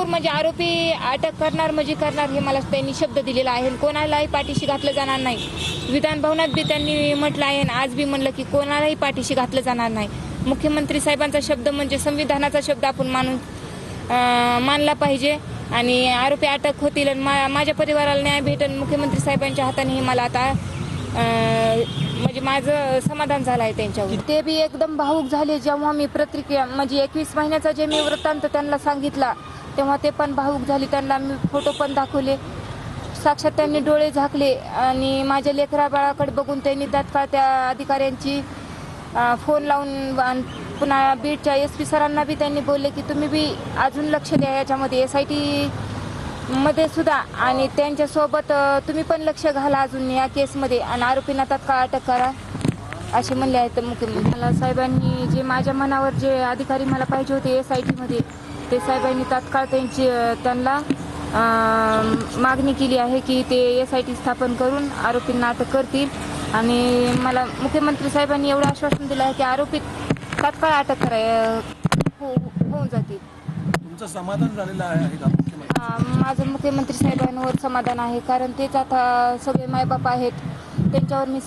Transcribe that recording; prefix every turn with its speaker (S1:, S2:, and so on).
S1: भरपूर म्हणजे आरोपी अटक करणार म्हणजे करणार हे मला त्यांनी शब्द दिलेला आहे. कोणालाही पाठीशी घातलं जाणार नाही. विधान भवनात बी त्यांनी म्हटलं आहे आणि आज बी म्हणलं की कोणालाही पाठीशी घातलं जाणार नाही. मुख्यमंत्री साहेबांचा शब्द म्हणजे संविधानाचा शब्द आपण मानला पाहिजे आणि आरोपी अटक होतील आणि माझ्या परिवाराला न्याय भेटेल मुख्यमंत्री साहेबांच्या हाताने हे मला आता म्हणजे माझं समाधान झालं आहे त्यांच्यावर. ते बी एकदम भावूक झाले जेव्हा मी प्रतिक्रिया म्हणजे 21 महिन्याचा जे मी वृत्तांत त्यांना सांगितला तेव्हा ते पण भावूक झाले. त्यांना मी फोटो पण दाखवले. साक्षात त्यांनी डोळे झाकले आणि माझ्या लेकरा बाळाकडे बघून त्यांनी तात्काळ त्या अधिकाऱ्यांची फोन लावून पुन्हा बीडच्या SP सरांना बी त्यांनी बोलले की तुम्ही बी अजून लक्ष द्या याच्यामध्ये SIT मध्ये सुद्धा आणि त्यांच्यासोबत तुम्ही पण लक्ष घाला अजून या केसमध्ये आणि आरोपींना तात्काळ अटक करा असे म्हणले आहेत मुख्यमंत्री. मला साहेबांनी जे माझ्या मनावर जे अधिकारी मला पाहिजे होते SIT मध्ये ते साहेबांनी तात्काळ त्यांना मागणी केली आहे की ते SIT स्थापन करून आरोपींना अटक करतील आणि मला मुख्यमंत्री साहेबांनी एवढं आश्वासन दिलं आहे की आरोपी तात्काळ अटक होऊन जातील.
S2: तुमचं समाधान झालेलं आहे का मुख्यमंत्री?
S1: माझं मुख्यमंत्री साहेबांवर समाधान आहे कारण तेच आता सगळे मायबाप आहेत त्यांच्यावर मी